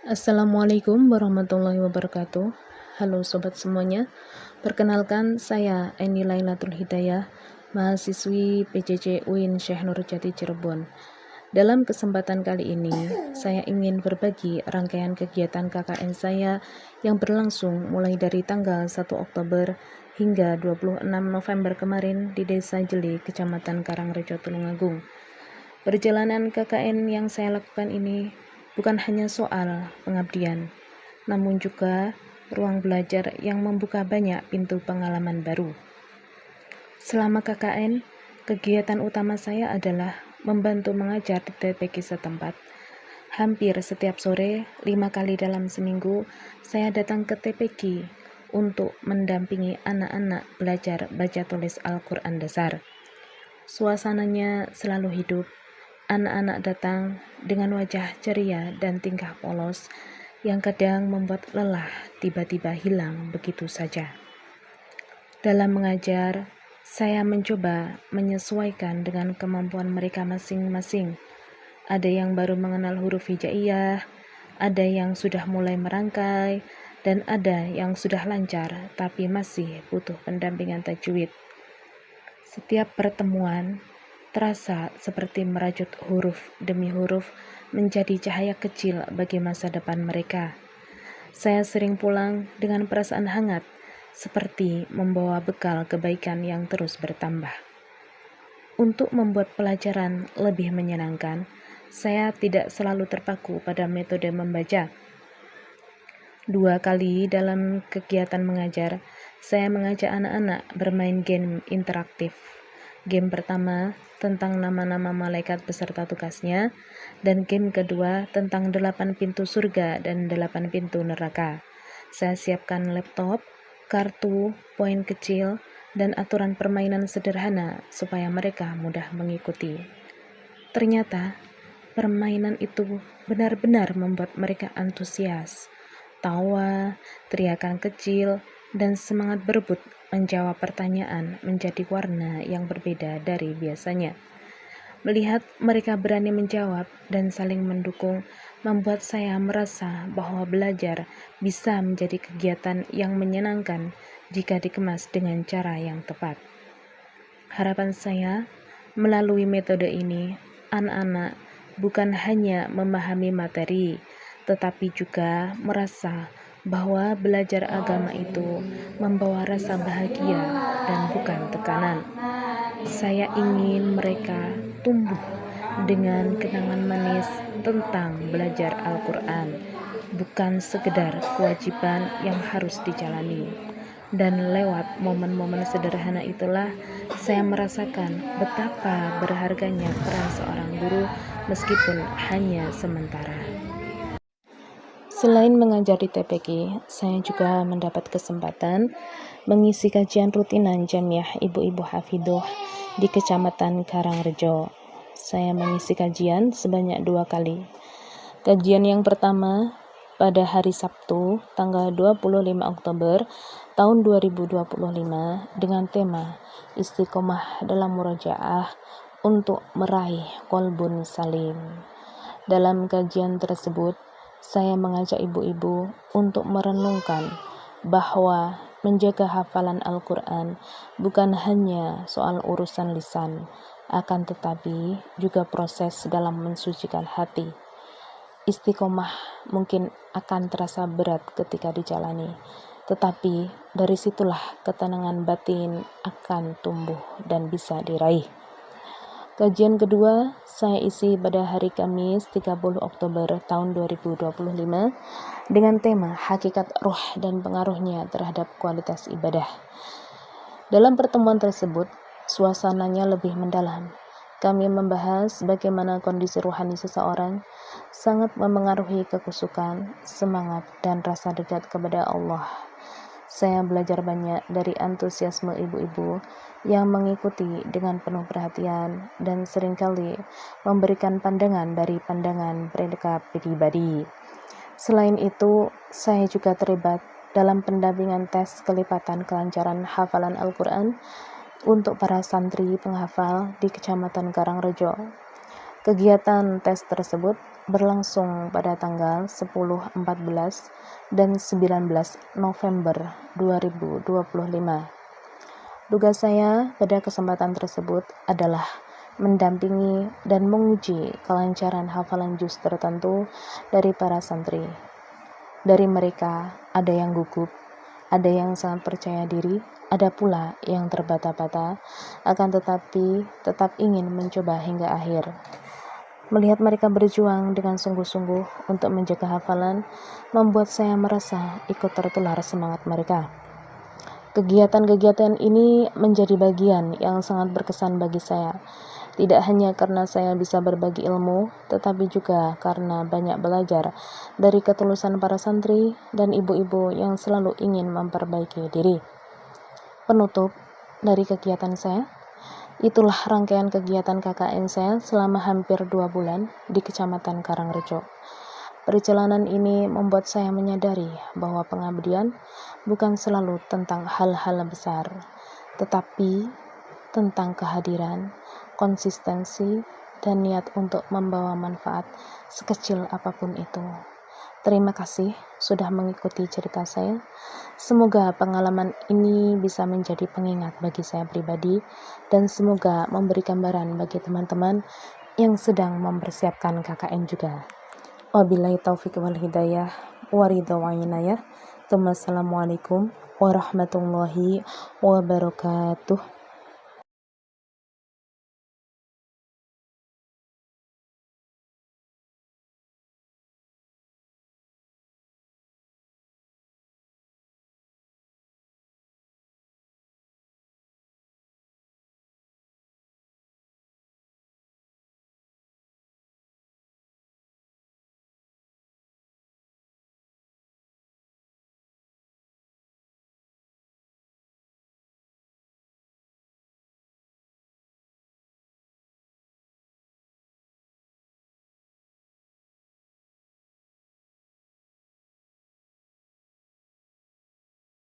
Assalamualaikum warahmatullahi wabarakatuh. Halo sobat semuanya. Perkenalkan saya Eni Lailatul Hidayah, mahasiswi PJJ UIN Syekh Nurjati Cirebon. Dalam kesempatan kali ini, saya ingin berbagi rangkaian kegiatan KKN saya yang berlangsung mulai dari tanggal 1 Oktober hingga 26 November kemarin di Desa Jeli, Kecamatan Karangrejo, Tulungagung. Perjalanan KKN yang saya lakukan ini bukan hanya soal pengabdian, namun juga ruang belajar yang membuka banyak pintu pengalaman baru. Selama KKN, kegiatan utama saya adalah membantu mengajar di TPQ setempat. Hampir setiap sore, 5 kali dalam seminggu, saya datang ke TPQ untuk mendampingi anak-anak belajar baca tulis Al-Quran dasar. Suasananya selalu hidup. Anak-anak datang dengan wajah ceria dan tingkah polos yang kadang membuat lelah tiba-tiba hilang begitu saja. Dalam mengajar, saya mencoba menyesuaikan dengan kemampuan mereka masing-masing. Ada yang baru mengenal huruf hijaiyah, ada yang sudah mulai merangkai, dan ada yang sudah lancar tapi masih butuh pendampingan tajwid. Setiap pertemuan terasa seperti merajut huruf demi huruf menjadi cahaya kecil bagi masa depan mereka. Saya sering pulang dengan perasaan hangat, seperti membawa bekal kebaikan yang terus bertambah. Untuk membuat pelajaran lebih menyenangkan, saya tidak selalu terpaku pada metode membaca. 2 kali dalam kegiatan mengajar, saya mengajak anak-anak bermain game interaktif. Game pertama tentang nama-nama malaikat beserta tugasnya, dan game kedua tentang 8 pintu surga dan 8 pintu neraka. Saya siapkan laptop, kartu, poin kecil, dan aturan permainan sederhana supaya mereka mudah mengikuti. Ternyata, permainan itu benar-benar membuat mereka antusias. Tawa, teriakan kecil, dan semangat berebut menjawab pertanyaan menjadi warna yang berbeda dari biasanya. Melihat mereka berani menjawab dan saling mendukung membuat saya merasa bahwa belajar bisa menjadi kegiatan yang menyenangkan jika dikemas dengan cara yang tepat. Harapan saya, melalui metode ini, anak-anak bukan hanya memahami materi, tetapi juga merasa bahwa belajar agama itu membawa rasa bahagia dan bukan tekanan. Saya ingin mereka tumbuh dengan kenangan manis tentang belajar Al-Quran, bukan sekedar kewajiban yang harus dijalani. Dan lewat momen-momen sederhana itulah saya merasakan betapa berharganya peran seorang guru meskipun hanya sementara. Selain mengajar di TPQ, saya juga mendapat kesempatan mengisi kajian rutinan Jamiah Ibu-Ibu Hafidhoh di Kecamatan Karangrejo. Saya mengisi kajian sebanyak 2 kali. Kajian yang pertama pada hari Sabtu, tanggal 25 Oktober tahun 2025 dengan tema Istiqomah dalam Murojaah untuk meraih Qalbun Salim. Dalam kajian tersebut, saya mengajak ibu-ibu untuk merenungkan bahwa menjaga hafalan Al-Quran bukan hanya soal urusan lisan, akan tetapi juga proses dalam mensucikan hati. Istiqomah mungkin akan terasa berat ketika dijalani, tetapi dari situlah ketenangan batin akan tumbuh dan bisa diraih. Kajian kedua saya isi pada hari Kamis 30 Oktober tahun 2025 dengan tema Hakikat Ruh dan Pengaruhnya Terhadap Kualitas Ibadah. Dalam pertemuan tersebut, suasananya lebih mendalam. Kami membahas bagaimana kondisi rohani seseorang sangat memengaruhi kekusukan, semangat, dan rasa dekat kepada Allah. Saya belajar banyak dari antusiasme ibu-ibu yang mengikuti dengan penuh perhatian dan seringkali memberikan pandangan dari pandangan mereka pribadi. Selain itu, saya juga terlibat dalam pendampingan tes kelipatan kelancaran hafalan Al-Quran untuk para santri penghafal di Kecamatan Karangrejo. Kegiatan tes tersebut berlangsung pada tanggal 10, 14, dan 19 November 2025. Tugas saya pada kesempatan tersebut adalah mendampingi dan menguji kelancaran hafalan juz tertentu dari para santri. Dari mereka, ada yang gugup, ada yang sangat percaya diri, ada pula yang terbata-bata, akan tetapi tetap ingin mencoba hingga akhir. Melihat mereka berjuang dengan sungguh-sungguh untuk menjaga hafalan, membuat saya merasa ikut tertular semangat mereka. Kegiatan-kegiatan ini menjadi bagian yang sangat berkesan bagi saya. Tidak hanya karena saya bisa berbagi ilmu, tetapi juga karena banyak belajar dari ketulusan para santri dan ibu-ibu yang selalu ingin memperbaiki diri. Penutup dari kegiatan saya, itulah rangkaian kegiatan KKN saya selama hampir 2 bulan di Kecamatan Karangrejo. Perjalanan ini membuat saya menyadari bahwa pengabdian bukan selalu tentang hal-hal besar, tetapi tentang kehadiran, konsistensi, dan niat untuk membawa manfaat sekecil apapun itu. Terima kasih sudah mengikuti cerita saya. Semoga pengalaman ini bisa menjadi pengingat bagi saya pribadi dan semoga memberi gambaran bagi teman-teman yang sedang mempersiapkan KKN juga. Wabillahi taufiq wal hidayah waridha wa inayah. Assalamualaikum warahmatullahi wabarakatuh.